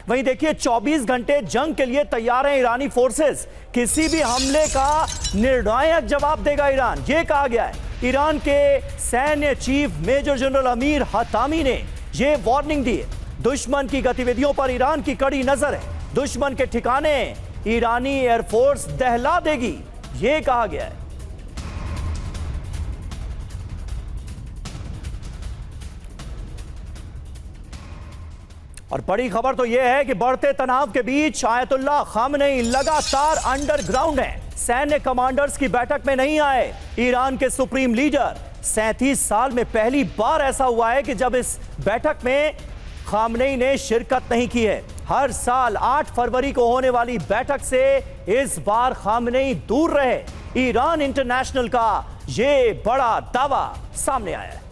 वहीं देखिए 24 घंटे जंग के लिए तैयार हैं ईरानी फोर्सेस। किसी भी हमले का निर्णायक जवाब देगा ईरान, यह कहा गया है। ईरान के सैन्य chief major general Amir Hatami ने यह वार्निंग दी है। दुश्मन की गतिविधियों पर ईरान की कड़ी नजर है। दुश्मन के ठिकाने ईरानी एयरफोर्स दहला देगी, यह कहा गया है। और बड़ी खबर तो यह है कि बढ़ते तनाव के बीच आयतुल्लाह खामनेई लगातार अंडरग्राउंड हैं। सैन्य कमांडर्स की बैठक में नहीं आए ईरान के सुप्रीम लीडर। 37 साल में पहली बार ऐसा हुआ है कि जब इस बैठक में खामनेई ने शिरकत नहीं की है। हर साल 8 फरवरी को होने वाली बैठक से इस बार खामनेई दूर रहे। ईरान इंटरनेशनल का यह बड़ा दावा सामने आया है।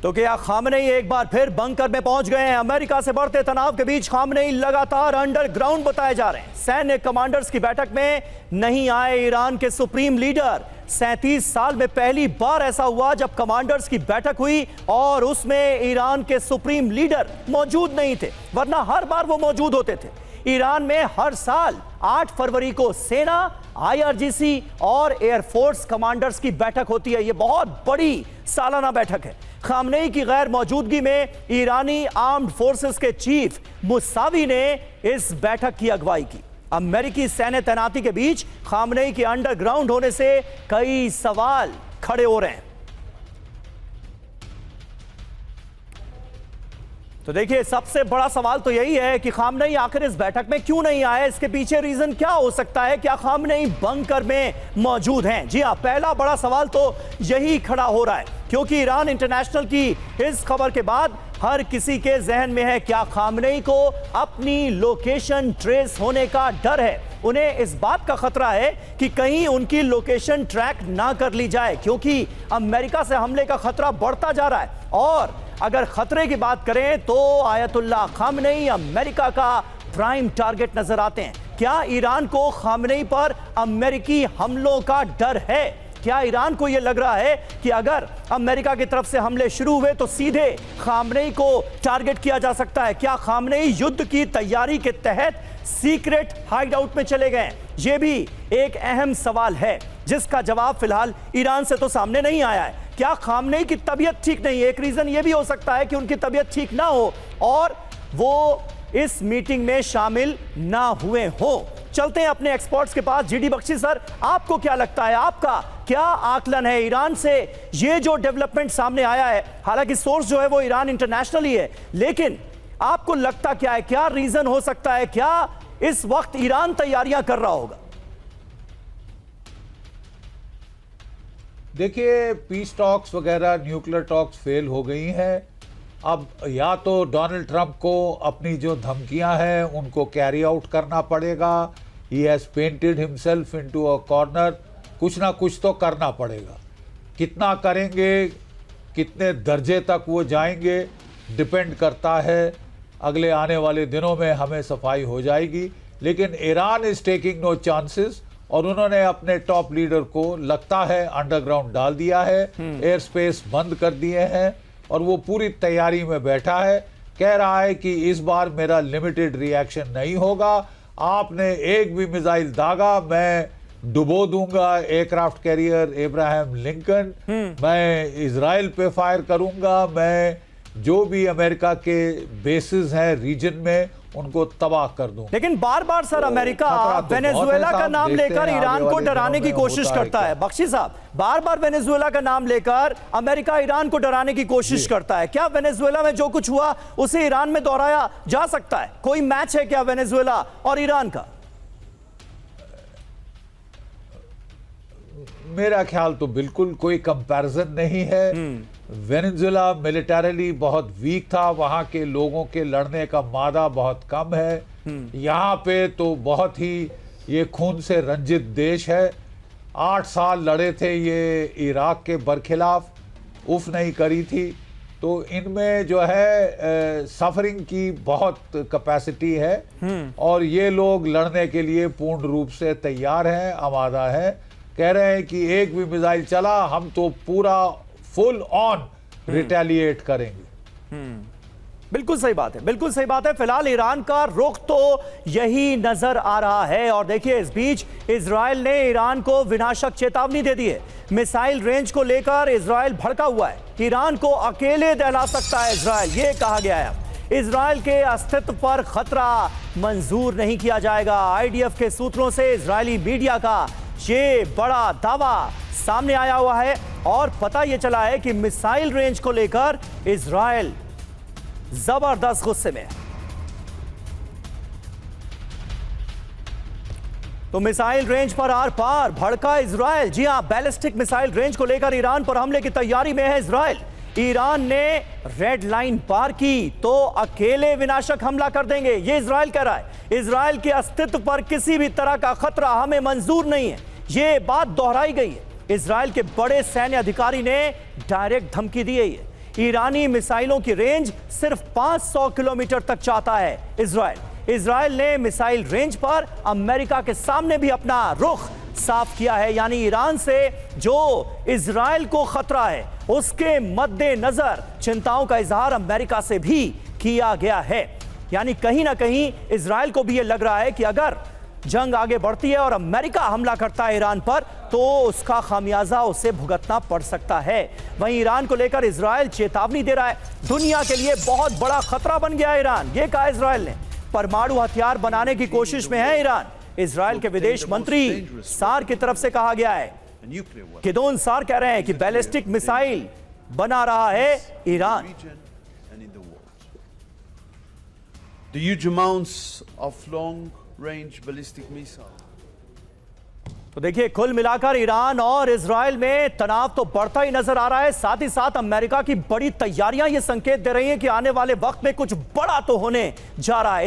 तो क्या खामनेई एक बार फिर बंकर में पहुंच गए हैं? अमेरिका से बढ़ते तनाव के बीच खामनेई लगातार अंडरग्राउंड बताए जा रहे हैं। सैन्य कमांडर्स की बैठक में नहीं आए ईरान के सुप्रीम लीडर। 37 साल में पहली बार ऐसा हुआ जब कमांडर्स की बैठक हुई और उसमें ईरान के सुप्रीम लीडर मौजूद नहीं थे, वरना हर बार वो मौजूद होते थे। ईरान में हर साल 8 फरवरी को सेना, आईआरजीसी और एयरफोर्स कमांडर्स की बैठक होती है। यह बहुत बड़ी सालाना बैठक है। खामनेई की गैर मौजूदगी में ईरानी आर्म्ड फोर्सेस के चीफ मुसावी ने इस बैठक की अगुवाई की। अमेरिकी सैन्य तैनाती के बीच खामनेई के अंडरग्राउंड होने से कई सवाल खड़े हो रहे हैं। तो देखिए, सबसे बड़ा सवाल तो यही है कि खामनेई आखिर इस बैठक में क्यों नहीं आए? इसके पीछे रीजन क्या हो सकता है? क्या खामनेई बंकर में मौजूद हैं? जी हां, पहला बड़ा सवाल तो यही खड़ा हो रहा है, क्योंकि ईरान इंटरनेशनल की इस खबर के बाद हर किसी के जहन में है, क्या खामनेई को अपनी लोकेशन ट्रेस होने का डर है? उन्हें इस बात का खतरा है कि कहीं उनकी लोकेशन ट्रैक ना कर ली जाए, क्योंकि अमेरिका से हमले का खतरा बढ़ता जा रहा है। और अगर खतरे की बात करें तो आयतुल्लाह खामनेई अमेरिका का प्राइम टारगेट नजर आते हैं। क्या ईरान को खामनेई पर अमेरिकी हमलों का डर है? क्या ईरान को यह लग रहा है कि अगर अमेरिका की तरफ से हमले शुरू हुए तो सीधे खामनेई को टारगेट किया जा सकता है? क्या खामनेई युद्ध की तैयारी के तहत सीक्रेट हाइडआउट में चले गए? यह भी एक अहम सवाल है जिसका जवाब फिलहाल ईरान से तो सामने नहीं आया है। क्या खामनेई की तबीयत ठीक नहीं है? एक रीजन यह भी हो सकता है कि उनकी तबीयत ठीक ना हो और वो इस मीटिंग में शामिल ना हुए हो। चलते हैं अपने एक्सपर्ट्स के पास। जीडी बख्शी सर, आपको क्या लगता है, आपका क्या आकलन है? ईरान से ये जो डेवलपमेंट सामने आया है, हालांकि सोर्स जो है वो ईरान इंटरनेशनल ही है, लेकिन आपको लगता क्या है, क्या रीजन हो सकता है? क्या इस वक्त ईरान तैयारियां कर रहा होगा? देखिए, पीस टॉक्स वगैरह, न्यूक्लियर टॉक्स फेल हो गई हैं। अब या तो डोनाल्ड ट्रंप को अपनी जो धमकियां हैं उनको कैरी आउट करना पड़ेगा। He has painted himself into a corner. कुछ ना कुछ तो करना पड़ेगा। कितना करेंगे, कितने दर्जे तक वो जाएंगे, डिपेंड करता है। अगले आने वाले दिनों में हमें सफाई हो जाएगी। लेकिन Iran is taking no chances और उन्होंने अपने टॉप लीडर को लगता है अंडरग्राउंड डाल दिया है, एयर स्पेस बंद कर दिए हैं और वो पूरी तैयारी में बैठा है। कह रहा है कि इस बार मेरा लिमिटेड रिएक्शन नहीं होगा। आपने एक भी मिसाइल दागा, मैं डुबो दूंगा एयरक्राफ्ट कैरियर एब्राहम लिंकन। मैं इजराइल पे फायर करूंगा। मैं जो भी अमेरिका के बेसिस हैं रीजन में उनको तबाह कर दूं। लेकिन बार बार सर अमेरिका वेनेजुएला का नाम लेकर ईरान को डराने की कोशिश करता है। बख्शी साहब, बार बार वेनेजुएला का नाम लेकर अमेरिका ईरान को डराने की कोशिश करता है। क्या वेनेजुएला में जो कुछ हुआ उसे ईरान में दोहराया जा सकता है? कोई मैच है क्या वेनेजुएला और ईरान का? मेरा ख्याल तो बिल्कुल कोई कंपैरिजन नहीं है। वेनेजुएला मिलिटरीली बहुत वीक था, वहां के लोगों के लड़ने का मादा बहुत कम है। यहाँ पे तो बहुत ही ये खून से रंजित देश है। 8 साल लड़े थे ये इराक के बरखिलाफ, उफ नहीं करी थी। तो इनमें जो है सफरिंग की बहुत कैपेसिटी है और ये लोग लड़ने के लिए पूर्ण रूप से तैयार हैं, आमादा है। कह रहे हैं कि एक भी मिसाइल चला हम तो पूरा फुल ऑन रिटेलिएट करेंगे। बिल्कुल सही बात है, बिल्कुल सही बात है। फिलहाल ईरान का रुख तो यही नजर आ रहा है और देखिए इस बीच इजराइल ने ईरान को विनाशक चेतावनी दे दी है। मिसाइल रेंज को लेकर इजराइल भड़का हुआ है। ईरान को अकेले दहला सकता है इजराइल, ये कहा गया है। इजराइल के अस्तित्व पर खतरा मंजूर नहीं किया जाएगा। आईडीएफ के सूत्रों से इजरायली मीडिया का ये बड़ा दावा सामने आया हुआ है और पता यह चला है कि मिसाइल रेंज को लेकर इजराइल जबरदस्त गुस्से में। तो मिसाइल रेंज पर आर पार भड़का इजराइल। जी हां, बैलिस्टिक मिसाइल रेंज को लेकर ईरान पर हमले की तैयारी में है इजराइल। ईरान ने रेड लाइन पार की तो अकेले विनाशक हमला कर देंगे, यह इजराइल कह रहा है। इजराइल के अस्तित्व पर किसी भी तरह का खतरा हमें मंजूर नहीं है, यह बात दोहराई गई है। इजराइल के बड़े सैन्य अधिकारी ने डायरेक्ट धमकी दी है। ईरानी मिसाइलों की रेंज सिर्फ 500 किलोमीटर तक चाहता है इजराइल ने मिसाइल रेंज पर अमेरिका के सामने भी अपना रुख साफ किया है। यानी ईरान से जो इजराइल को खतरा है उसके मद्देनजर चिंताओं का इजहार अमेरिका से भी किया गया है। यानी कहीं ना कहीं इजराइल को भी यह लग रहा है कि अगर जंग आगे बढ़ती है और अमेरिका हमला करता है ईरान पर तो उसका खामियाजा उसे भुगतना पड़ सकता है। वहीं ईरान को लेकर इजराइल चेतावनी दे रहा है। दुनिया के लिए बहुत बड़ा खतरा बन गया ईरान, यह कहा इजराइल ने। परमाणु हथियार बनाने की कोशिश में है ईरान। इजराइल के विदेश मंत्री सार की तरफ से कहा गया है, गिदोन सार कह रहे हैं कि बैलिस्टिक मिसाइल बना रहा है Iran. The huge amounts of long-range ballistic missile. तो देखिए कुल मिलाकर ईरान और इजराइल में तनाव तो बढ़ता ही नजर आ रहा है। साथ ही साथ अमेरिका की बड़ी तैयारियां ये संकेत दे रही हैं कि आने वाले वक्त में कुछ बड़ा तो होने जा रहा है।